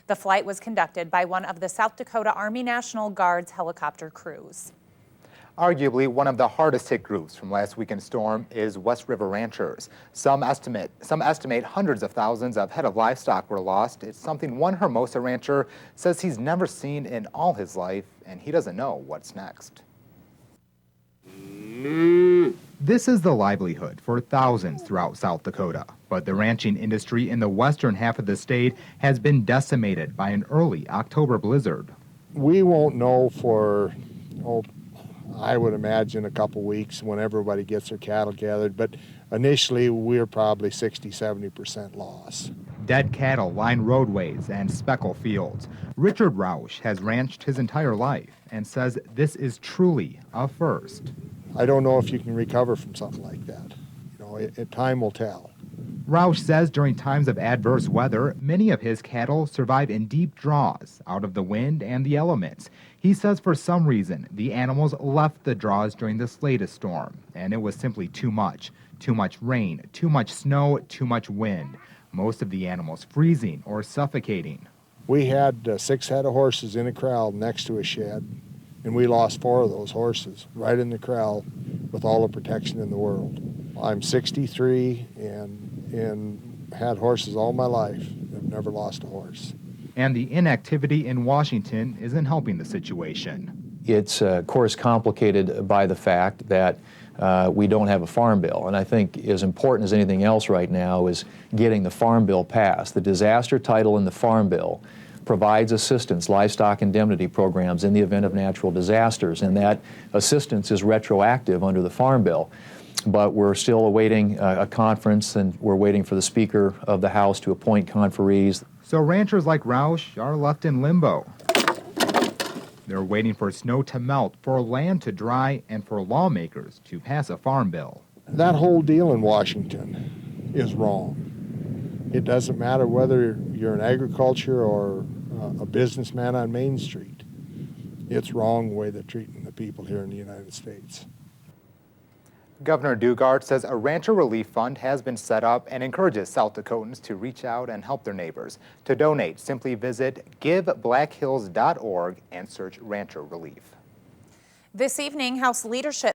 The flight was conducted by one of the South Dakota Army National Guard's helicopter crews. Arguably, one of the hardest hit groups from last weekend's storm is West River ranchers. Some estimate hundreds of thousands of head of livestock were lost. It's something one Hermosa rancher says he's never seen in all his life, and he doesn't know what's next. This is the livelihood for thousands throughout South Dakota, but the ranching industry in the western half of the state has been decimated by an early October blizzard. We won't know for, I would imagine a couple weeks when everybody gets their cattle gathered, but initially we're probably 60–70% loss. Dead cattle line roadways and speckle fields. Richard Rausch has ranched his entire life and says this is truly a first. I don't know if you can recover from something like that. Time will tell. Rausch says during times of adverse weather, many of his cattle survive in deep draws out of the wind and the elements. He says for some reason, the animals left the draws during this latest storm, and it was simply too much. Too much rain, too much snow, too much wind. Most of the animals freezing or suffocating. We had 6 head of horses in a corral next to a shed, and we lost 4 of those horses right in the corral with all the protection in the world. I'm 63 and had horses all my life. I've never lost a horse. And the inactivity in Washington isn't helping the situation. It's, of course, complicated by the fact that we don't have a farm bill. And I think as important as anything else right now is getting the farm bill passed. The disaster title in the farm bill provides assistance, livestock indemnity programs in the event of natural disasters, and that assistance is retroactive under the farm bill. But we're still awaiting a conference, and we're waiting for the Speaker of the House to appoint conferees. So ranchers like Rausch are left in limbo. They're waiting for snow to melt, for land to dry, and for lawmakers to pass a farm bill. That whole deal in Washington is wrong. It doesn't matter whether you're in agriculture or a businessman on Main Street. It's wrong the way they're treating the people here in the United States. Governor Dugard says a rancher relief fund has been set up and encourages South Dakotans to reach out and help their neighbors. To donate, simply visit giveblackhills.org and search rancher relief. This evening, House leadership